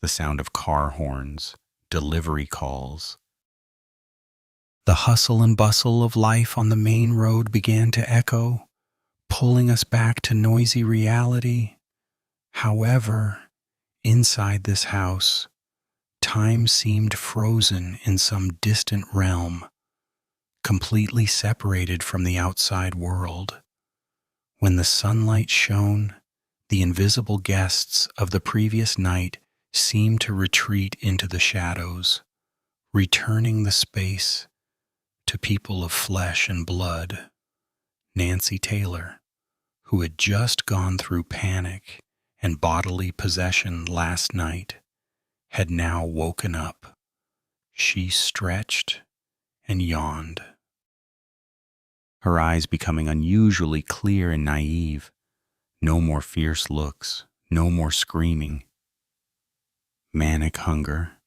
The sound of car horns, delivery calls. The hustle and bustle of life on the main road began to echo, pulling us back to noisy reality. However, inside this house, time seemed frozen in some distant realm, completely separated from the outside world. When the sunlight shone, the invisible guests of the previous night seemed to retreat into the shadows, returning the space to people of flesh and blood. Nancy Taylor, who had just gone through panic and bodily possession last night, had now woken up. She stretched and yawned, her eyes becoming unusually clear and naive. No more fierce looks, no more screaming. Manic hunger.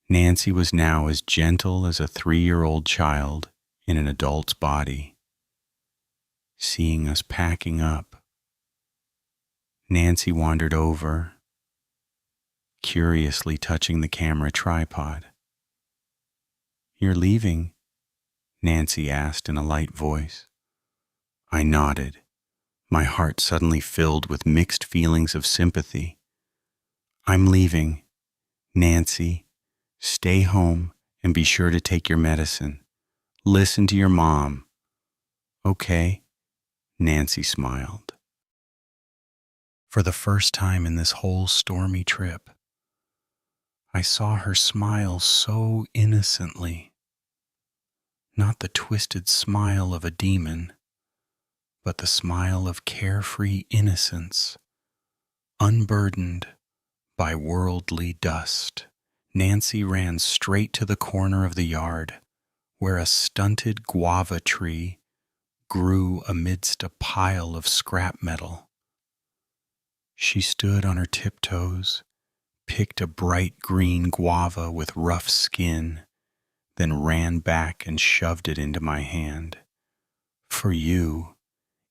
Nancy was now as gentle as a 3-year-old child in an adult's body. Seeing us packing up, Nancy wandered over, curiously touching the camera tripod. "You're leaving?" Nancy asked in a light voice. I nodded, My heart suddenly filled with mixed feelings of sympathy. I'm leaving. Nancy, stay home and be sure to take your medicine. Listen to your mom. Okay, Nancy smiled. For the first time in this whole stormy trip, I saw her smile so innocently. Not the twisted smile of a demon, but the smile of carefree innocence, unburdened by worldly dust. Nancy ran straight to the corner of the yard, where a stunted guava tree grew amidst a pile of scrap metal. She stood on her tiptoes, picked a bright green guava with rough skin, then ran back and shoved it into my hand. For you,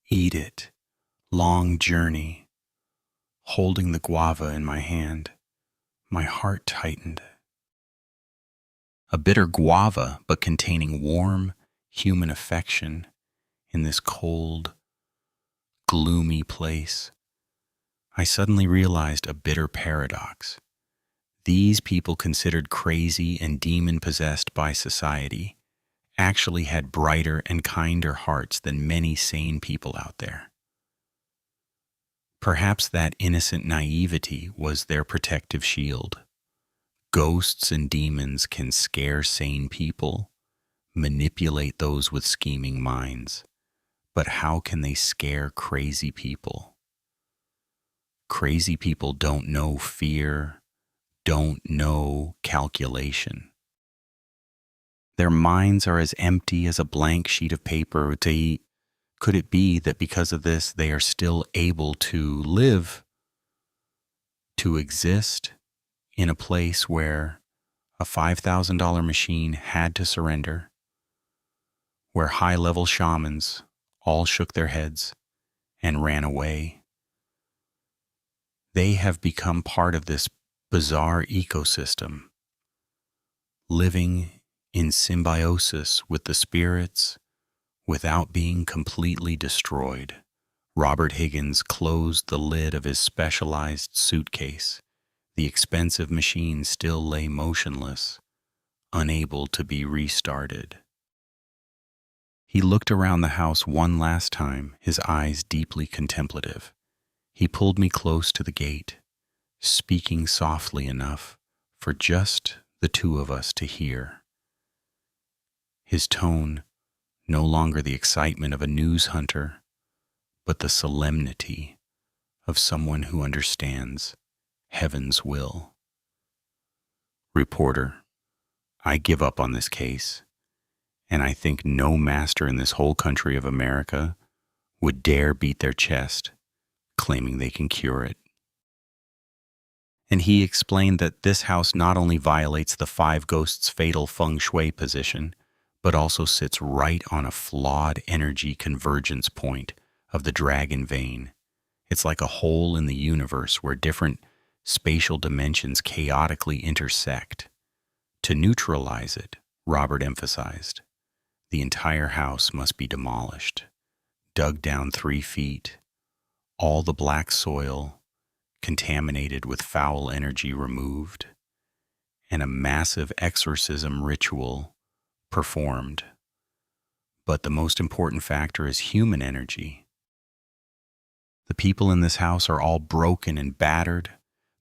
eat it. Long journey. Holding the guava in my hand, my heart tightened. A bitter guava, but containing warm human affection in this cold, gloomy place. I suddenly realized a bitter paradox. These people considered crazy and demon-possessed by society actually had brighter and kinder hearts than many sane people out there. Perhaps that innocent naivety was their protective shield. Ghosts and demons can scare sane people, manipulate those with scheming minds, but how can they scare crazy people? Crazy people don't know fear, don't know calculation. Their minds are as empty as a blank sheet of paper. Could it be that because of this, they are still able to live, to exist in a place where a $5,000 machine had to surrender, where high-level shamans all shook their heads and ran away? They have become part of this bizarre ecosystem, living in symbiosis with the spirits without being completely destroyed. Robert Higgins closed the lid of his specialized suitcase. The expensive machine still lay motionless, unable to be restarted. He looked around the house one last time, his eyes deeply contemplative. He pulled me close to the gate, speaking softly enough for just the two of us to hear. His tone, no longer the excitement of a news hunter, but the solemnity of someone who understands heaven's will. Reporter, I give up on this case, and I think no master in this whole country of America would dare beat their chest, claiming they can cure it. And he explained that this house not only violates the five ghosts' fatal feng shui position, but also sits right on a flawed energy convergence point of the dragon vein. It's like a hole in the universe where different spatial dimensions chaotically intersect. To neutralize it, Robert emphasized, the entire house must be demolished, dug down 3 feet, all the black soil contaminated with foul energy removed, and a massive exorcism ritual performed. But the most important factor is human energy. The people in this house are all broken and battered.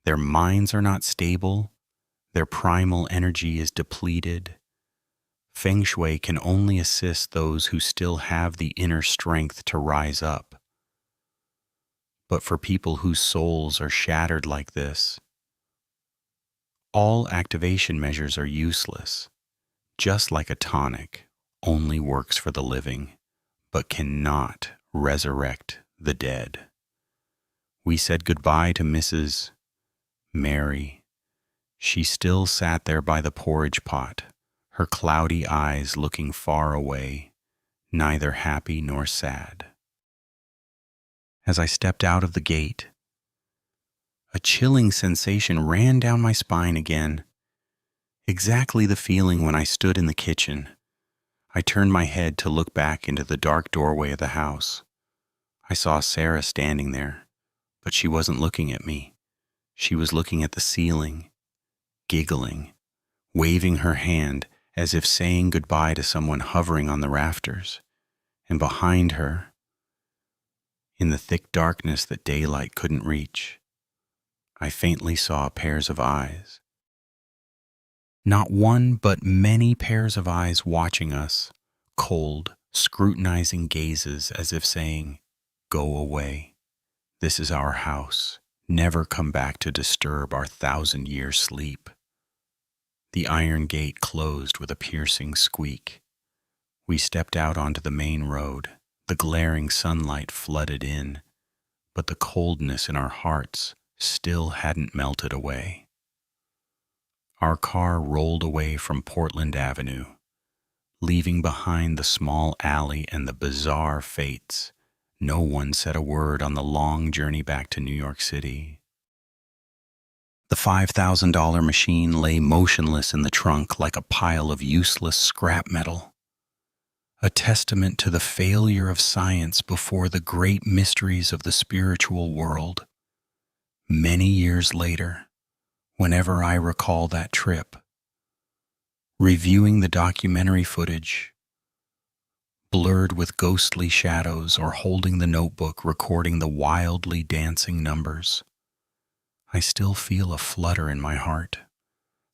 Their minds are not stable. Their primal energy is depleted. Feng Shui can only assist those who still have the inner strength to rise up. But for people whose souls are shattered like this, all activation measures are useless. Just like a tonic only works for the living, but cannot resurrect the dead. We said goodbye to Mrs. Mary. She still sat there by the porridge pot, her cloudy eyes looking far away, neither happy nor sad. As I stepped out of the gate, a chilling sensation ran down my spine again. Exactly the feeling when I stood in the kitchen. I turned my head to look back into the dark doorway of the house. I saw Sarah standing there, but she wasn't looking at me. She was looking at the ceiling, giggling, waving her hand as if saying goodbye to someone hovering on the rafters. And behind her, in the thick darkness that daylight couldn't reach, I faintly saw pairs of eyes. Not one, but many pairs of eyes watching us, cold, scrutinizing gazes as if saying, "Go away. This is our house. Never come back to disturb our 1,000-year sleep." The iron gate closed with a piercing squeak. We stepped out onto the main road. The glaring sunlight flooded in, but the coldness in our hearts still hadn't melted away. Our car rolled away from Portland Avenue, leaving behind the small alley and the bizarre fates. No one said a word on the long journey back to New York City. The $5,000 machine lay motionless in the trunk like a pile of useless scrap metal, a testament to the failure of science before the great mysteries of the spiritual world. Many years later, whenever I recall that trip, reviewing the documentary footage, blurred with ghostly shadows, or holding the notebook recording the wildly dancing numbers, I still feel a flutter in my heart.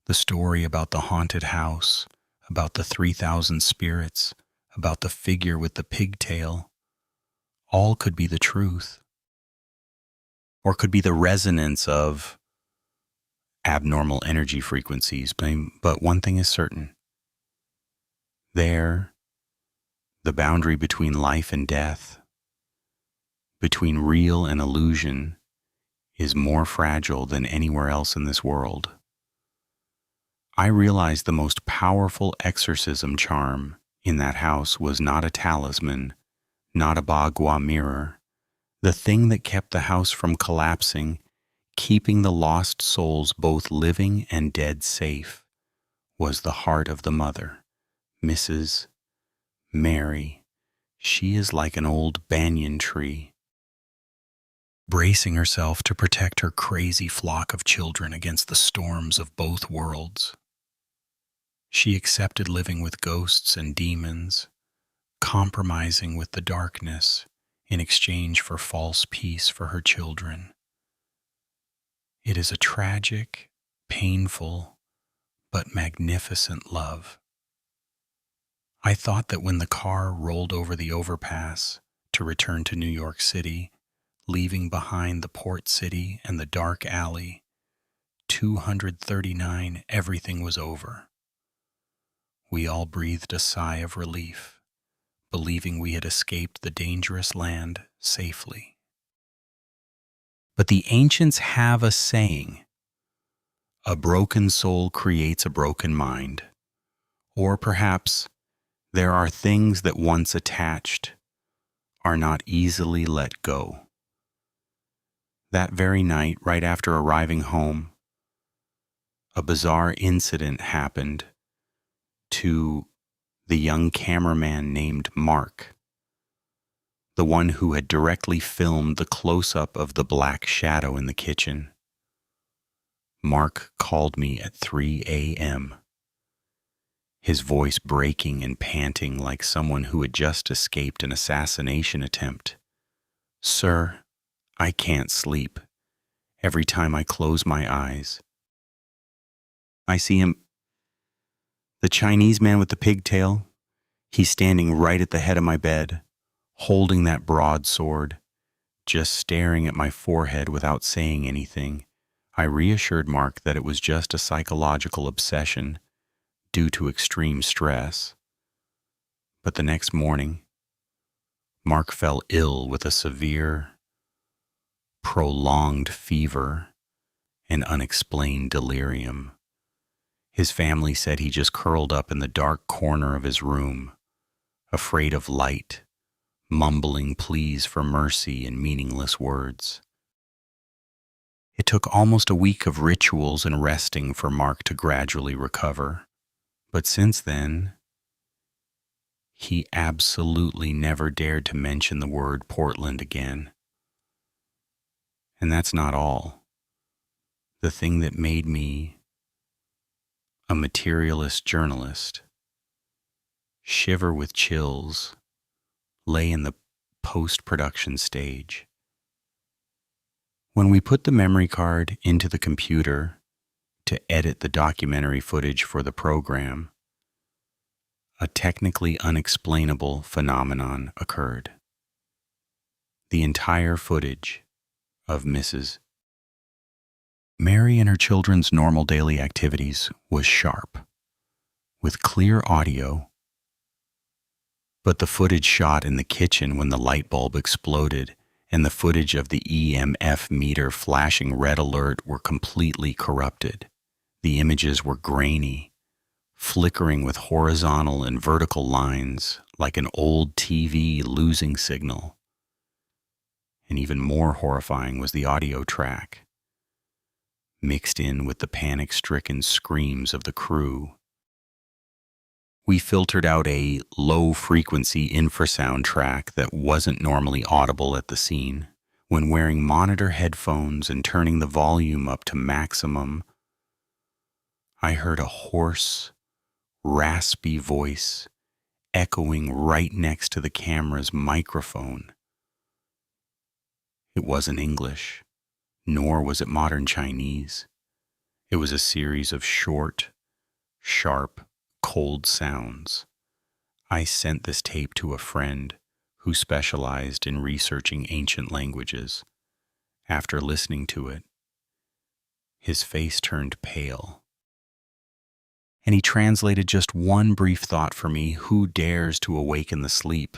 The story about the haunted house, about the 3,000 spirits, about the figure with the pigtail, all could be the truth, or could be the resonance of abnormal energy frequencies. But one thing is certain. There, the boundary between life and death, between real and illusion, is more fragile than anywhere else in this world. I realized the most powerful exorcism charm in that house was not a talisman, not a bagua mirror. The thing that kept the house from collapsing, keeping the lost souls both living and dead safe, was the heart of the mother, Mrs. Mary. She is like an old banyan tree, bracing herself to protect her crazy flock of children against the storms of both worlds. She accepted living with ghosts and demons, compromising with the darkness in exchange for false peace for her children. It is a tragic, painful, but magnificent love. I thought that when the car rolled over the overpass to return to New York City, leaving behind the port city and the dark alley, 239, everything was over. We all breathed a sigh of relief, believing we had escaped the dangerous land safely. But the ancients have a saying, "A broken soul creates a broken mind," or perhaps, "There are things that once attached are not easily let go." That very night, right after arriving home, a bizarre incident happened to the young cameraman named Mark, the one who had directly filmed the close-up of the black shadow in the kitchen. Mark called me at 3 a.m., his voice breaking and panting like someone who had just escaped an assassination attempt. "Sir, I can't sleep. Every time I close my eyes, I see him. The Chinese man with the pigtail, he's standing right at the head of my bed, holding that broadsword, just staring at my forehead without saying anything." I reassured Mark that it was just a psychological obsession due to extreme stress. But the next morning, Mark fell ill with a severe, prolonged fever and unexplained delirium. His family said he just curled up in the dark corner of his room, afraid of light, mumbling pleas for mercy in meaningless words. It took almost a week of rituals and resting for Mark to gradually recover. But since then, He absolutely never dared to mention the word Portland again. And that's not all. The thing that made me a materialist journalist shiver with chills lay in the post-production stage. When we put the memory card into the computer to edit the documentary footage for the program, a technically unexplainable phenomenon occurred. The entire footage of Mrs. Mary and her children's normal daily activities was sharp, with clear audio, but the footage shot in the kitchen when the light bulb exploded and the footage of the EMF meter flashing red alert were completely corrupted. The images were grainy, flickering with horizontal and vertical lines like an old TV losing signal. And even more horrifying was the audio track, mixed in with the panic-stricken screams of the crew. We filtered out a low-frequency infrasound track that wasn't normally audible at the scene. When wearing monitor headphones and turning the volume up to maximum, I heard a hoarse, raspy voice echoing right next to the camera's microphone. It wasn't English, nor was it modern Chinese. It was a series of short, sharp, cold sounds. I sent this tape to a friend who specialized in researching ancient languages. After listening to it, his face turned pale, and he translated just one brief thought for me: who dares to awaken the sleep?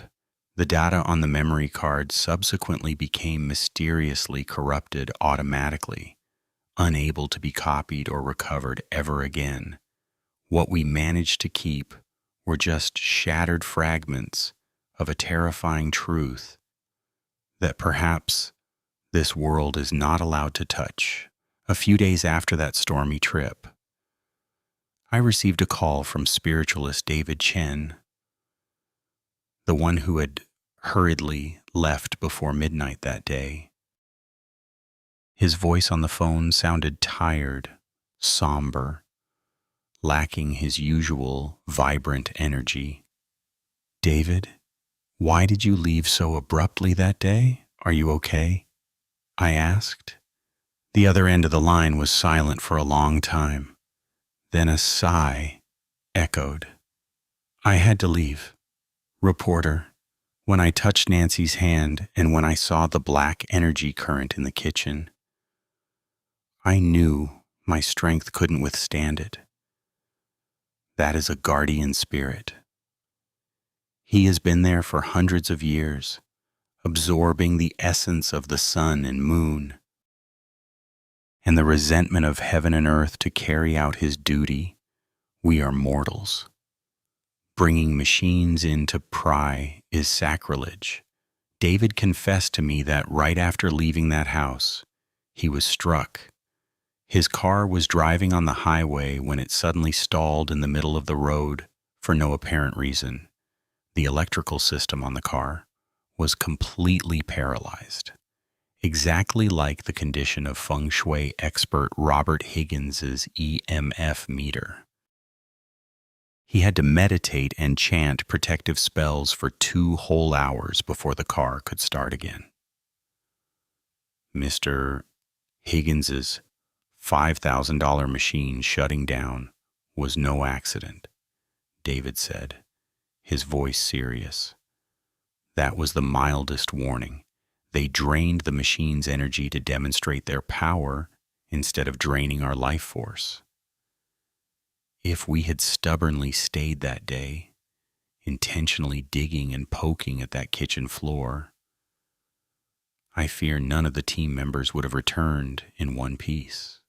The data on the memory card subsequently became mysteriously corrupted automatically, unable to be copied or recovered ever again. What we managed to keep were just shattered fragments of a terrifying truth that perhaps this world is not allowed to touch. A few days after that stormy trip, I received a call from spiritualist David Chen, the one who had hurriedly left before midnight that day. His voice on the phone sounded tired, somber, lacking his usual vibrant energy. "David, why did you leave so abruptly that day? Are you okay?" I asked. The other end of the line was silent for a long time. Then a sigh echoed. "I had to leave. Reporter, when I touched Nancy's hand and when I saw the black energy current in the kitchen, I knew my strength couldn't withstand it. That is a guardian spirit. He has been there for hundreds of years, absorbing the essence of the sun and moon, and the resentment of heaven and earth to carry out his duty. We are mortals. Bringing machines in to pry is sacrilege. David confessed to me that right after leaving that house, he was struck. His car was driving on the highway when it suddenly stalled in the middle of the road for no apparent reason. The electrical system on the car was completely paralyzed, exactly like the condition of feng shui expert Robert Higgins's EMF meter. He had to meditate and chant protective spells for 2 whole hours before the car could start again. Mr. Higgins's $5,000 machine shutting down was no accident, David said, his voice serious. That was the mildest warning. They drained the machine's energy to demonstrate their power instead of draining our life force. If we had stubbornly stayed that day, intentionally digging and poking at that kitchen floor, I fear none of the team members would have returned in one piece.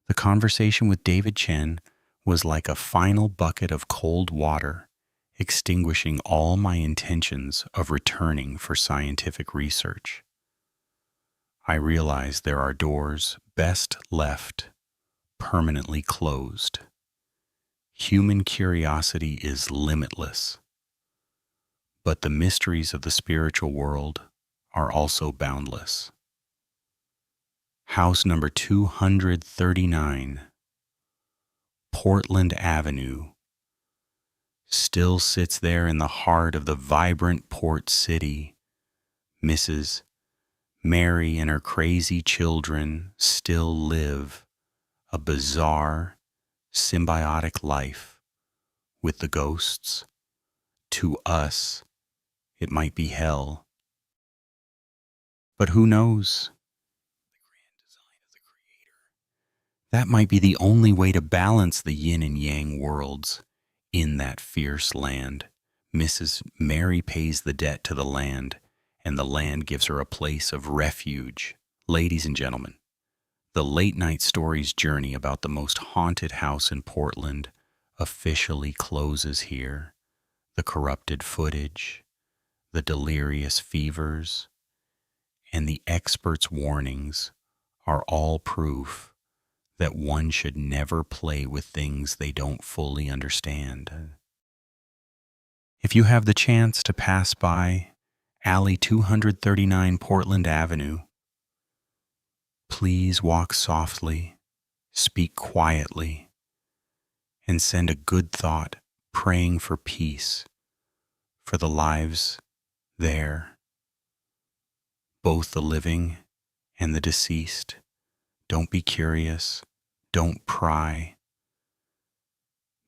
The conversation with David Chen was like a final bucket of cold water, extinguishing all my intentions of returning for scientific research. I realize there are doors best left permanently closed, Human curiosity is limitless, but the mysteries of the spiritual world are also boundless. House number 239, Portland Avenue, still sits there in the heart of the vibrant port city. Mrs. Mary and her crazy children still live a bizarre, symbiotic life with the ghosts. To us, it might be hell. But who knows? The grand design of the Creator. That might be the only way to balance the yin and yang worlds in that fierce land. Mrs. Mary pays the debt to the land, and the land gives her a place of refuge. Ladies and gentlemen, the Late Night Stories journey about the most haunted house in Portland officially closes here. The corrupted footage, the delirious fevers, and the experts' warnings are all proof that one should never play with things they don't fully understand. If you have the chance to pass by Alley 239 Portland Avenue, please walk softly, speak quietly, and send a good thought praying for peace for the lives there, both the living and the deceased. Don't be curious, don't pry,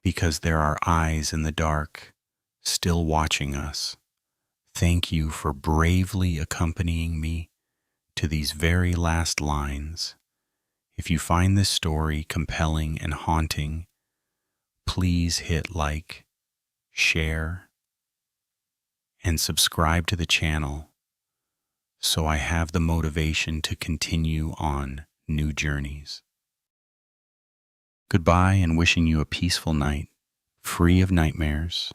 because there are eyes in the dark still watching us. Thank you for bravely accompanying me to these very last lines. If you find this story compelling and haunting, please hit like, share, and subscribe to the channel so I have the motivation to continue on new journeys. Goodbye, and wishing you a peaceful night, free of nightmares